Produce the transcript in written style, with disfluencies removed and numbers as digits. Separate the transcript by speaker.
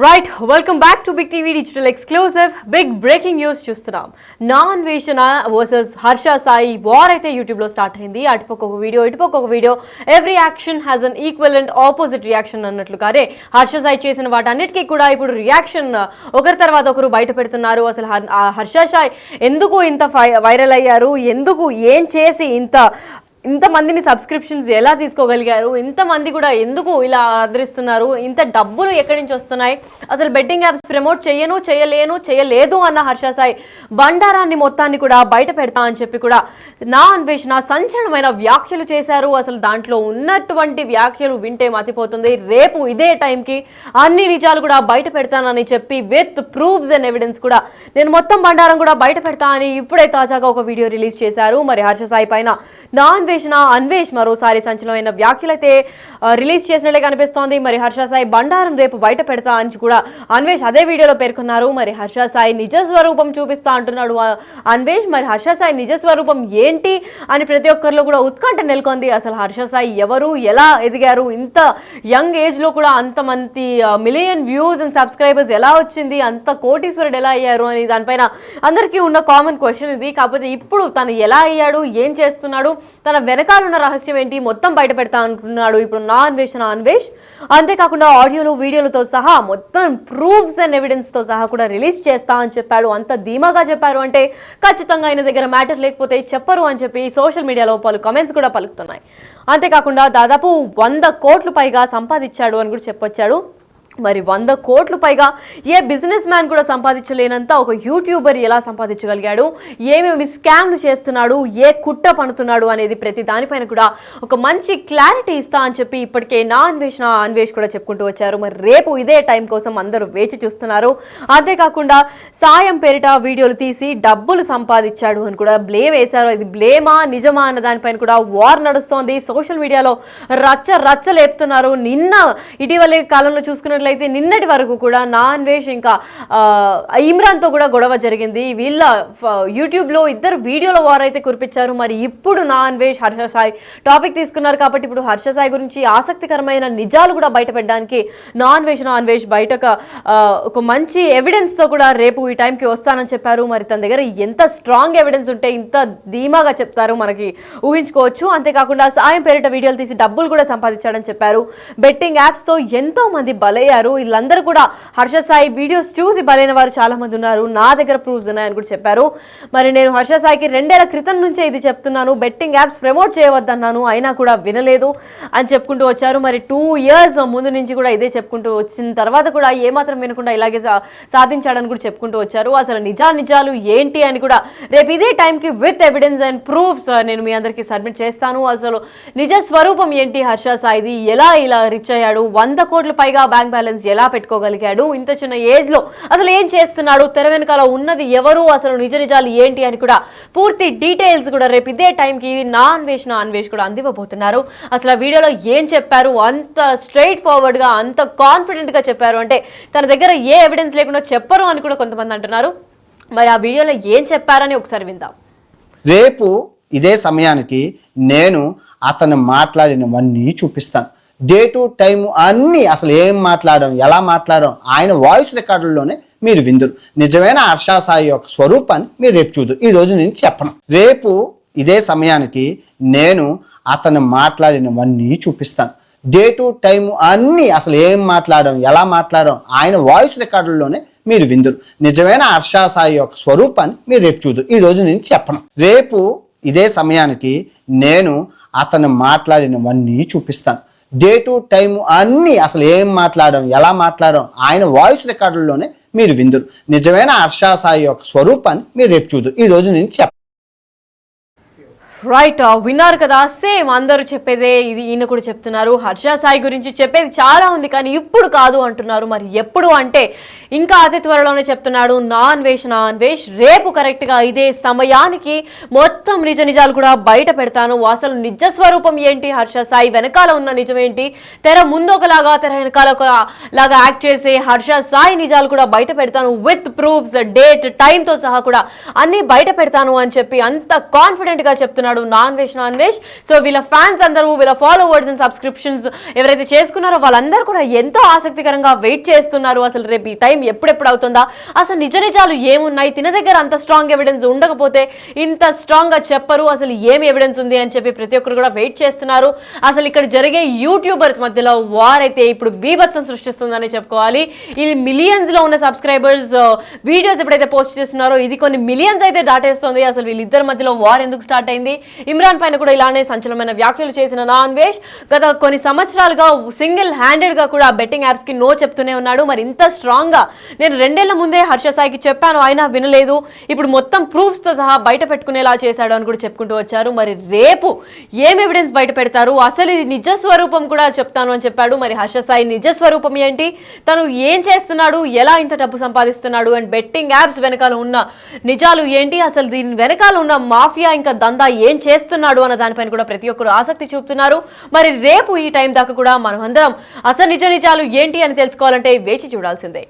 Speaker 1: Right welcome back to big TV digital exclusive big breaking news చూస్తున్నాం. Naa Anveshana versus Harsha Sai war అయితే YouTube లో start అయింది. అటుపక్క ఒక వీడియో ఇటుపక్క ఒక video, every action has an equivalent opposite reaction అన్నట్లుగానే హర్ష సాయి చేసిన వాటన్నిటికీ కూడా ఇప్పుడు రియాక్షన్ ఒకరి తర్వాత ఒకరు బయట పెడుతున్నారు. అసలు హర్ష సాయి ఎందుకు ఇంత వైరల్ అయ్యారు, ఎందుకు ఏం చేసి ఇంతమందిని సబ్స్క్రిప్షన్స్ ఎలా తీసుకోగలిగారు, ఇంతమంది కూడా ఎందుకు ఇలా ఆదరిస్తున్నారు, ఇంత డబ్బులు ఎక్కడి నుంచి వస్తున్నాయి, అసలు బెట్టింగ్ యాప్స్ ప్రమోట్ చేయలేదు అన్న హర్ష సాయి బండారాన్ని మొత్తాన్ని కూడా బయట పెడతా అని చెప్పి కూడా నా అన్వేషణ సంచలనమైన వ్యాఖ్యలు చేశారు. అసలు దాంట్లో ఉన్నటువంటి వ్యాఖ్యలు వింటే మతిపోతుంది. రేపు ఇదే టైంకి అన్ని నిజాలు కూడా బయట పెడతానని చెప్పి విత్ ప్రూఫ్స్ అండ్ ఎవిడెన్స్ కూడా నేను మొత్తం బండారం కూడా బయట పెడతా అని ఇప్పుడే తాజాగా ఒక వీడియో రిలీజ్ చేశారు. మరి హర్ష సాయి పైన అన్వేష్ మరోసారి సంచలనమైన వ్యాఖ్యలైతే రిలీజ్ చేసినట్లే కనిపిస్తోంది. మరి హర్ష సాయి బండారం రేపు బయట పెడతా అని కూడా అన్వేష్ అదే వీడియోలో పేర్కొన్నారు. మరి హర్ష సాయి నిజ స్వరూపం చూపిస్తా అంటున్నాడు అన్వేష్. మరి హర్ష సాయి నిజ స్వరూపం ఏంటి అని ప్రతి ఒక్కరిలో కూడా ఉత్కంఠ నెలకొంది. అసలు హర్ష సాయి ఎవరు, ఎలా ఎదిగారు, ఇంత యంగ్ ఏజ్ లో కూడా అంతమంది మిలియన్ వ్యూస్ అండ్ సబ్స్క్రైబర్స్ ఎలా వచ్చింది, అంత కోటీశ్వరుడు ఎలా అయ్యారు అని దానిపైన అందరికీ ఉన్న కామన్ క్వశ్చన్ ఇది. కాకపోతే ఇప్పుడు తను ఎలా అయ్యాడు, ఏం చేస్తున్నాడు, తన వెనకాల ఉన్న రహస్యం ఏంటి మొత్తం బయట పెడతా అంటున్నాడు ఇప్పుడు నా అన్వేష్. అంతేకాకుండా ఆడియోలు వీడియోలతో సహా మొత్తం ప్రూఫ్స్ అండ్ ఎవిడెన్స్ తో సహా కూడా రిలీజ్ చేస్తా అని చెప్పాడు. అంత ధీమాగా చెప్పారు అంటే ఖచ్చితంగా ఆయన దగ్గర మ్యాటర్ లేకపోతే చెప్పరు అని చెప్పి సోషల్ మీడియాలో పలు కామెంట్స్ కూడా పలుకుతున్నాయి. అంతేకాకుండా దాదాపు 100 కోట్లు పైగా సంపాదించాడు అని కూడా చెప్పొచ్చాడు. మరి 100 కోట్లు పైగా ఏ బిజినెస్ మ్యాన్ కూడా సంపాదించలేనంత ఒక యూట్యూబర్ ఎలా సంపాదించగలిగాడు, ఏమేమి స్కామ్లు చేస్తున్నాడు, ఏ కుట్ర పనుతున్నాడు అనేది ప్రతి దానిపైన కూడా ఒక మంచి క్లారిటీ ఇస్తా అని చెప్పి ఇప్పటికే నా అన్వేష్ కూడా చెప్పుకుంటూ వచ్చారు. మరి రేపు ఇదే టైం కోసం అందరూ వేచి చూస్తున్నారు. అంతేకాకుండా సాయం పేరిట వీడియోలు తీసి డబ్బులు సంపాదించాడు అని కూడా బ్లేమ్ వేశారు. ఇది బ్లేమా నిజమా అన్న దానిపైన కూడా వార్ నడుస్తోంది. సోషల్ మీడియాలో రచ్చ లేపుతున్నారు. ఇటీవలి కాలంలో చూసుకున్న అయితే నిన్నటి వరకు కూడా నా అన్వేష్ ఇంకా ఇమ్రాన్తో కూడా గొడవ జరిగింది. వీళ్ళ యూట్యూబ్లో ఇద్దరు వీడియోల వారు అయితే కురిపించారు. మరి ఇప్పుడు నా అన్వేష్ హర్ష సాయి టాపిక్ తీసుకున్నారు కాబట్టి ఇప్పుడు హర్ష సాయి గురించి ఆసక్తికరమైన నిజాలు కూడా బయటపెట్టడానికి నా అన్వేష్ బయటకు ఒక మంచి ఎవిడెన్స్తో కూడా రేపు ఈ టైంకి వస్తానని చెప్పారు. మరి తన దగ్గర ఎంత స్ట్రాంగ్ ఎవిడెన్స్ ఉంటే ఇంత ధీమాగా చెప్తారో మనకి ఊహించుకోవచ్చు. అంతేకాకుండా సాయం పేరిట వీడియోలు తీసి డబ్బులు కూడా సంపాదించాడని చెప్పారు. బెట్టింగ్ యాప్స్తో ఎంతో మంది బలయ్యారు. వీళ్ళందరూ కూడా హర్ష సాయి వీడియోస్ చూసి బలైన వారు చాలా మంది ఉన్నారు. నా దగ్గర ప్రూఫ్స్ ఉన్నాయని కూడా చెప్పారు. మరి నేను హర్ష సాయికి 2 ఏళ్ల క్రితం నుంచే ఇది చెప్తున్నాను, బెట్టింగ్ యాప్స్ ప్రమోట్ చేయవద్దన్నాను, అయినా కూడా వినలేదు అని చెప్పుకుంటూ వచ్చారు. మరి 2 years ముందు నుంచి కూడా ఇదే చెప్పుకుంటూ వచ్చిన తర్వాత కూడా ఏమాత్రం వినకుండా ఇలాగే సాధించాడని కూడా చెప్పుకుంటూ వచ్చారు. అసలు నిజాలు ఏంటి అని కూడా రేపు ఇదే టైంకి విత్ ఎవిడెన్స్ అండ్ ప్రూఫ్స్ నేను మీ అందరికీ సబ్మిట్ చేస్తాను. అసలు నిజ స్వరూపం ఏంటి హర్ష సాయిది, ఎలా ఇలా రిచ్ అయ్యాడు, 100 కోట్ల పైగా బ్యాంక్ బ్యాలెన్స్ ఎలా పెట్టుకోగలిగాడు, ఇంత చిన్న ఏజ్ లో అసలు ఏం చేస్తున్నాడు, తెర వెనకాల ఉన్నది ఎవరు, అసలు నిజాలు ఏంటి అని కూడా పూర్తి డీటెయిల్స్ కూడా రేపు ఇదే టైంకి నా అన్వేష్ కూడా అందివ్వబోతున్నారు. అసలు ఆ వీడియోలో ఏం చెప్పారు, అంత స్ట్రైట్ ఫార్వర్డ్ గా అంత కాన్ఫిడెంట్ గా చెప్పారు అంటే తన దగ్గర ఏ ఎవిడెన్స్ లేకుండా చెప్పరు అని కూడా కొంతమంది అంటున్నారు. మరి ఆ వీడియోలో ఏం చెప్పారని ఒకసారి విందాం.
Speaker 2: రేపు ఇదే సమయానికి నేను అతను మాట్లాడినవన్నీ చూపిస్తాను. డే టు టైము అన్నీ, అసలు ఏం మాట్లాడడం, ఎలా మాట్లాడడం ఆయన వాయిస్ రికార్డుల్లోనే మీరు విందురు. నిజమైన హర్ష సాయి యొక్క స్వరూపాన్ని మీరు రేపు చూద్దరు. ఈ రోజు నేను చెప్పను. రేపు ఇదే సమయానికి నేను అతను మాట్లాడినవన్నీ చూపిస్తాను. డే టు టైము అన్నీ, అసలు ఏం మాట్లాడడం, ఎలా మాట్లాడడం ఆయన వాయిస్ రికార్డుల్లోనే మీరు విందురు. నిజమైన హర్ష సాయి యొక్క స్వరూపాన్ని మీరు రేపు చూద్దరు. ఈ రోజు నేను చెప్పను. రేపు ఇదే సమయానికి నేను అతను మాట్లాడినవన్నీ చూపిస్తాను. డే టు టైము అన్నీ, అసలు ఏం మాట్లాడడం, ఎలా మాట్లాడడం ఆయన వాయిస్ రికార్డుల్లోనే మీరు విందురు. నిజమైన హర్ష సాయి యొక్క స్వరూపాన్ని మీరు రేపు చూద్దరు. ఈ రోజు నేను చెప్పను.
Speaker 1: రైట్, విన్నారు కదా, సేమ్ అందరూ చెప్పేదే ఇది ఈయన కూడా చెప్తున్నారు. హర్ష సాయి గురించి చెప్పేది చాలా ఉంది కానీ ఇప్పుడు కాదు అంటున్నారు. మరి ఎప్పుడు అంటే ఇంకా అతి త్వరలోనే చెప్తున్నాడు నాన్ వేష్ రేపు కరెక్ట్ గా ఇదే సమయానికి మొత్తం నిజాలు కూడా బయట పెడతాను. అసలు నిజ స్వరూపం ఏంటి, హర్ష సాయి వెనకాల ఉన్న నిజం ఏంటి, తెర ముందు ఒకలాగా తెర వెనకాల ఒకలాగా యాక్ట్ చేసే హర్ష సాయి నిజాలు కూడా బయట పెడతాను విత్ ప్రూఫ్స్, డేట్, టైం తో సహా కూడా అన్ని బయట పెడతాను అని చెప్పి అంత కాన్ఫిడెంట్ గా చెప్తున్నాడు నాన్ వేష్. సో వీళ్ళ ఫ్యాన్స్ అందరూ, వీళ్ళ ఫాలోవర్స్ అండ్ సబ్స్క్రిప్షన్స్ ఎవరైతే చేసుకున్నారో వాళ్ళందరూ కూడా ఎంతో ఆసక్తికరంగా వెయిట్ చేస్తున్నారు. అసలు రేపు ఈ టైం ఎప్పుడెప్పుడు అవుతుందా, అసలు నిజాలు ఏమున్నాయి, తిన దగ్గర అంత స్ట్రాంగ్ ఎవిడెన్స్ ఉండకపోతే ఇంత స్ట్రాంగ్ గా చెప్పరు, అసలు ఏమి ఎవిడెన్స్ ఉంది అని చెప్పి ప్రతి ఒక్కరు కూడా వెయిట్ చేస్తున్నారు. అసలు ఇక్కడ జరిగే యూట్యూబర్స్ మధ్యలో వార్ అయితే ఇప్పుడు బీభత్సం సృష్టిస్తుందని చెప్పుకోవాలి. ఇది మిలియన్స్ లో ఉన్న సబ్స్క్రైబర్స్ వీడియోస్ ఎప్పుడైతే పోస్ట్ చేస్తున్నారో ఇది కొన్ని మిలియన్స్ అయితే దాటేస్తుంది. అసలు వీళ్ళిద్దరి మధ్యలో వార్ ఎందుకు స్టార్ట్ అయింది, ఇమ్రాన్ పైన కూడా ఇలానే సంచలనమైన వ్యాఖ్యలు చేసిన నాన్ వేష్ గత కొన్ని సంవత్సరాలుగా సింగిల్ హ్యాండెడ్ గా కూడా బెట్టింగ్ యాప్స్ కి నో చెప్తూనే ఉన్నాడు. మరి ఇంత స్ట్రాంగ్ గా నేను 2 ఏళ్ల ముందే హర్ష సాయికి చెప్పాను, అయినా వినలేదు, ఇప్పుడు మొత్తం ప్రూఫ్స్ తో సహా బయట పెట్టుకునేలా చేశాడు అని కూడా చెప్పుకుంటూ వచ్చారు. మరి రేపు ఏం ఎవిడెన్స్ బయట పెడతారు, అసలు ఇది నిజ స్వరూపం కూడా చెప్తాను అని చెప్పాడు. మరి హర్ష సాయి నిజ స్వరూపం ఏంటి, తను ఏం చేస్తున్నాడు, ఎలా ఇంత డబ్బు సంపాదిస్తున్నాడు అండ్ బెట్టింగ్ యాప్స్ వెనకాల ఉన్న నిజాలు ఏంటి, అసలు దీని వెనకాల ఉన్న మాఫియా ఇంకా దందా ఏం చేస్తున్నాడు అన్న దానిపైన కూడా ప్రతి ఒక్కరు ఆసక్తి చూపుతున్నారు. మరి రేపు ఈ టైం దాకా కూడా మనం అందరం అసలు నిజాలు ఏంటి అని తెలుసుకోవాలంటే వేచి చూడాల్సిందే.